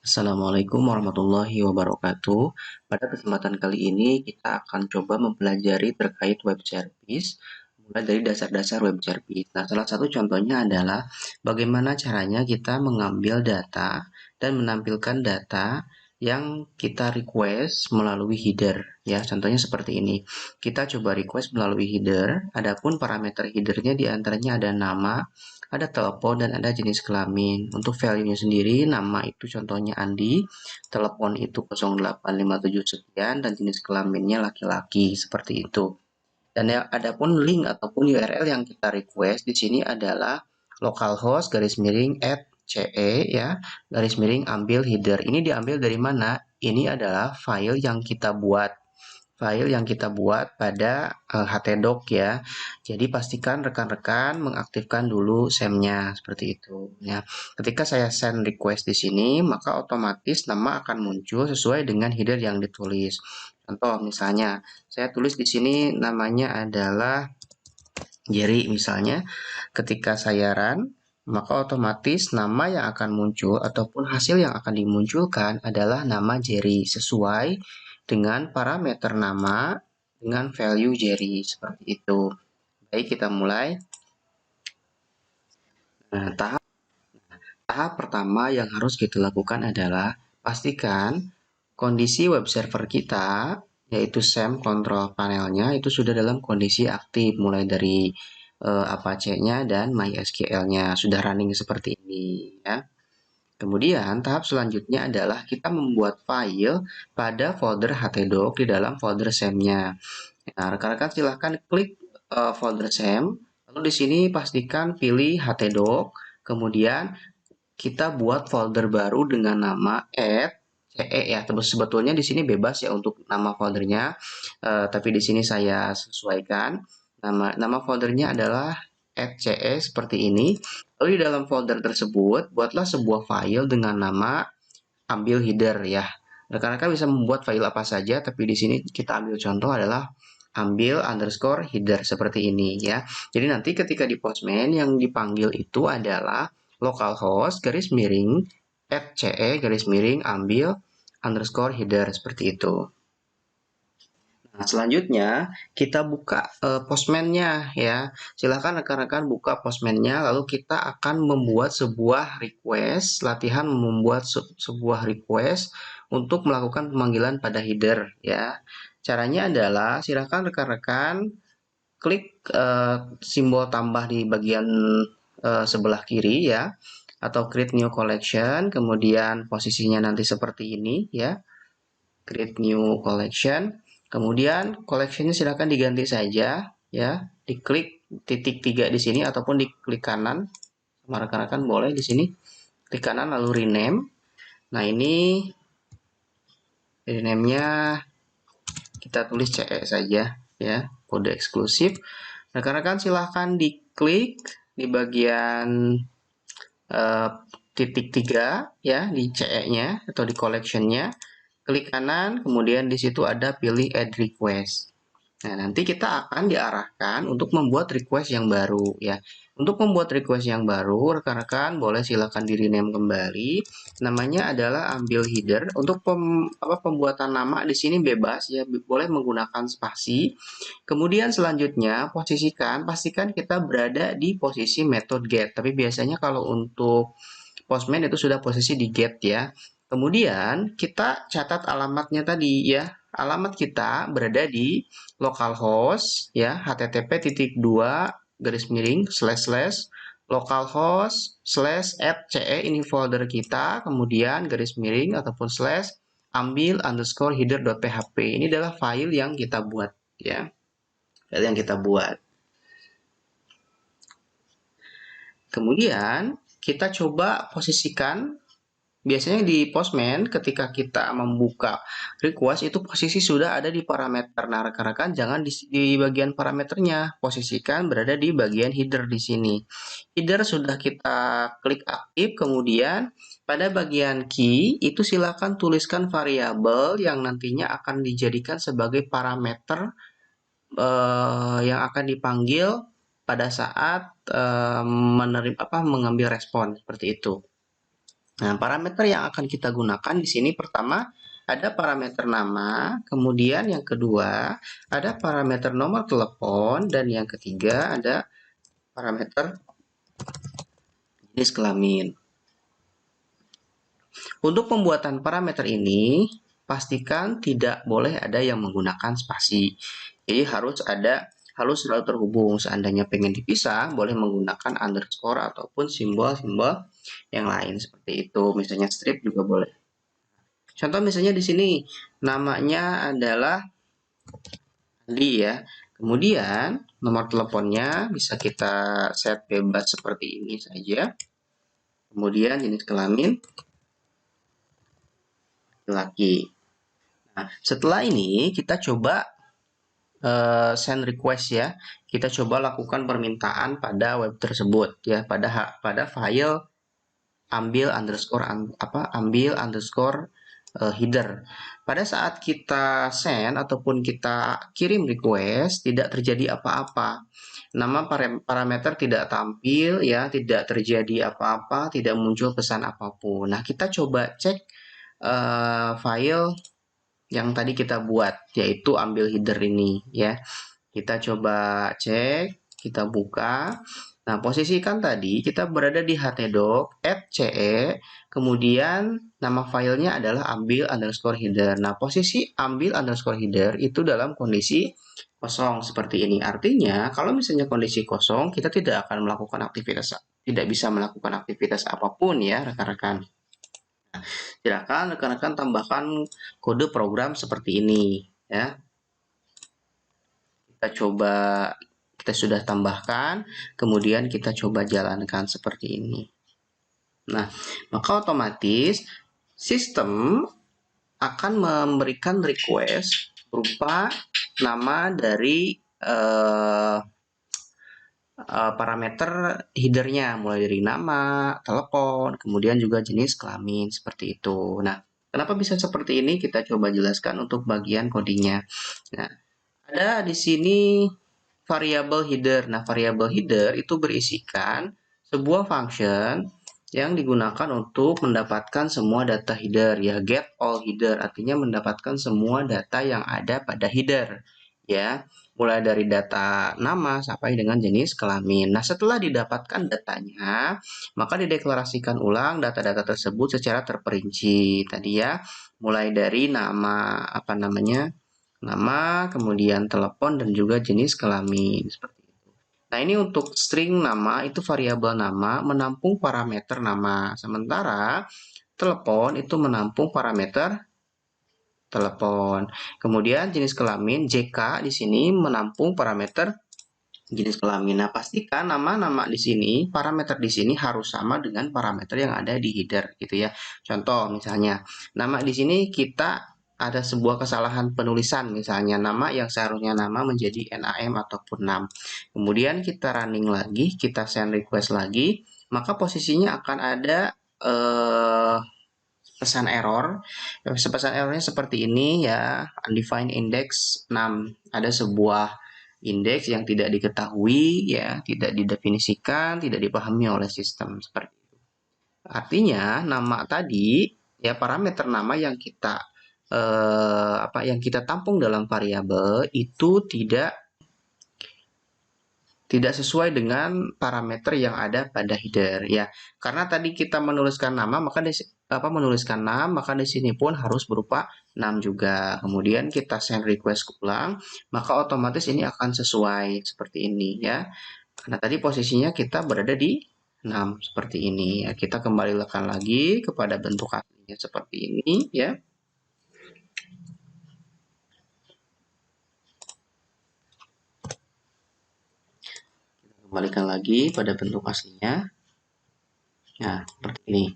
Assalamualaikum warahmatullahi wabarakatuh. Pada kesempatan kali ini kita akan coba mempelajari terkait web service, mulai dari dasar-dasar web service. Nah, salah satu contohnya adalah bagaimana caranya kita mengambil data dan menampilkan data yang kita request melalui header. Ya, contohnya seperti ini. Kita coba request melalui header, adapun parameter headernya diantaranya ada nama, ada telepon, dan ada jenis kelamin. Untuk value-nya sendiri, nama itu contohnya Andi, telepon itu 0857 sekian, dan jenis kelaminnya laki-laki, seperti itu. Dan ya, adapun link ataupun URL yang kita request di sini adalah localhost garis miring @ce ya, garis miring ambil header. Ini diambil dari mana? Ini adalah file yang kita buat pada htdoc ya. Jadi pastikan rekan-rekan mengaktifkan dulu SEM-nya seperti itu ya. Ketika saya send request di sini, maka otomatis nama akan muncul sesuai dengan header yang ditulis. Contoh misalnya, saya tulis di sini namanya adalah Jerry misalnya. Ketika saya run, maka otomatis nama yang akan muncul ataupun hasil yang akan dimunculkan adalah nama Jerry sesuai dengan parameter nama dengan value Jerry seperti itu. Baik, kita mulai. Nah, tahap pertama yang harus kita lakukan adalah pastikan kondisi web server kita, yaitu SAM control panelnya, itu sudah dalam kondisi aktif, mulai dari Apache-nya dan MySQL-nya sudah running seperti ini ya. Kemudian tahap selanjutnya adalah kita membuat file pada folder htdoc di dalam folder SAM-nya. Nah, rekan-rekan silahkan klik folder SAM, lalu di sini pastikan pilih htdoc, kemudian kita buat folder baru dengan nama @ce ya. Sebetulnya di sini bebas ya untuk nama foldernya, tapi di sini saya sesuaikan. Nama foldernya adalah @ce seperti ini. Lalu di dalam folder tersebut buatlah sebuah file dengan nama ambil header ya. Rekan-rekan bisa membuat file apa saja, tapi di sini kita ambil contoh adalah ambil underscore header seperti ini ya. Jadi nanti ketika di Postman yang dipanggil itu adalah localhost garis miring @ce garis miring ambil underscore header seperti itu. Nah, selanjutnya kita buka Postman-nya ya. Silahkan rekan-rekan buka Postman-nya, lalu kita akan membuat sebuah request, latihan membuat sebuah request untuk melakukan pemanggilan pada header ya. Caranya adalah silahkan rekan-rekan klik simbol tambah di bagian sebelah kiri ya, atau create new collection, kemudian posisinya nanti seperti ini ya, create new collection. Kemudian collectionnya silakan diganti saja ya, diklik titik 3 di sini ataupun diklik kanan. Sama rekan-rekan boleh di sini klik kanan lalu rename. Nah, ini rename-nya kita tulis CE saja ya, kode eksklusif. Rekan-rekan silahkan diklik di bagian titik 3 ya, di CE-nya atau di collection-nya. Klik kanan, kemudian di situ ada pilih add request. Nah, nanti kita akan diarahkan untuk membuat request yang baru ya. Untuk membuat request yang baru, rekan-rekan boleh silakan di rename kembali. Namanya adalah ambil header. Untuk pembuatan nama di sini bebas ya, boleh menggunakan spasi. Kemudian selanjutnya pastikan kita berada di posisi method get. Tapi biasanya kalau untuk Postman itu sudah posisi di get ya. Kemudian kita catat alamatnya tadi ya. Alamat kita berada di localhost ya, http://localhost/@ce ini folder kita, kemudian garis miring ataupun slash ambil underscore header.php. Ini adalah file yang kita buat ya. File yang kita buat. Kemudian kita coba posisikan. Biasanya di Postman ketika kita membuka request itu posisi sudah ada di parameter. Nah, rekan-rekan jangan di bagian parameternya, posisikan berada di bagian header di sini. Header sudah kita klik aktif, kemudian pada bagian key itu silakan tuliskan variabel yang nantinya akan dijadikan sebagai parameter yang akan dipanggil pada saat mengambil respon seperti itu. Nah, parameter yang akan kita gunakan di sini pertama ada parameter nama, kemudian yang kedua ada parameter nomor telepon, dan yang ketiga ada parameter jenis kelamin. Untuk pembuatan parameter ini, pastikan tidak boleh ada yang menggunakan spasi. Jadi harus selalu terhubung. Seandainya pengen dipisah, boleh menggunakan underscore ataupun simbol-simbol yang lain seperti itu. Misalnya strip juga boleh. Contoh misalnya di sini namanya adalah Andi ya. Kemudian nomor teleponnya bisa kita set bebas seperti ini saja. Kemudian jenis kelamin laki. Nah, setelah ini kita coba send request ya. Kita coba lakukan permintaan pada web tersebut ya, pada file ambil underscore header. Pada saat kita send ataupun kita kirim request, tidak terjadi apa-apa. Nama parameter tidak tampil ya, tidak terjadi apa-apa, tidak muncul pesan apapun. Nah, kita coba cek file yang tadi kita buat, yaitu ambil header ini ya. Kita coba cek, kita buka. Nah, posisikan tadi kita berada di htdoc.ce, kemudian nama filenya adalah ambil underscore header. Nah, posisi ambil underscore header itu dalam kondisi kosong seperti ini. Artinya, kalau misalnya kondisi kosong, kita tidak akan melakukan aktivitas, tidak bisa melakukan aktivitas apapun ya, rekan-rekan. Nah, silakan rekan-rekan tambahkan kode program seperti ini ya. Kita sudah tambahkan, kemudian kita coba jalankan seperti ini. Nah, maka otomatis sistem akan memberikan request berupa nama dari parameter headernya, mulai dari nama, telepon, kemudian juga jenis kelamin, seperti itu. Nah, kenapa bisa seperti ini? Kita coba jelaskan untuk bagian codingnya. Nah, ada di sini variabel header. Nah, variabel header itu berisikan sebuah function yang digunakan untuk mendapatkan semua data header ya, get all header, artinya mendapatkan semua data yang ada pada header ya, mulai dari data nama sampai dengan jenis kelamin. Nah, setelah didapatkan datanya, maka dideklarasikan ulang data-data tersebut secara terperinci tadi ya, mulai dari nama nama, kemudian telepon, dan juga jenis kelamin seperti itu. Nah, ini untuk string nama, itu variabel nama menampung parameter nama. Sementara telepon itu menampung parameter telepon. Kemudian jenis kelamin JK di sini menampung parameter jenis kelamin. Nah, pastikan nama-nama di sini, parameter di sini harus sama dengan parameter yang ada di header gitu ya. Contoh misalnya, nama di sini kita ada sebuah kesalahan penulisan, misalnya nama yang seharusnya nama menjadi NAM ataupun NAM. Kemudian kita running lagi, kita send request lagi, maka posisinya akan ada pesan error. Pesan errornya seperti ini ya, undefined index 6. Ada sebuah indeks yang tidak diketahui ya, tidak didefinisikan, tidak dipahami oleh sistem seperti itu. Artinya nama tadi ya, parameter nama yang kita tampung dalam variabel itu tidak sesuai dengan parameter yang ada pada header ya. Karena tadi kita menuliskan nama, maka di sini pun harus berupa 6 juga. Kemudian kita send request ulang, maka otomatis ini akan sesuai seperti ini ya. Karena tadi posisinya kita berada di 6 seperti ini ya. Kita kembalikan lagi kepada bentuk aslinya seperti ini ya. Kembalikan lagi pada bentuk aslinya. Nah, seperti ini.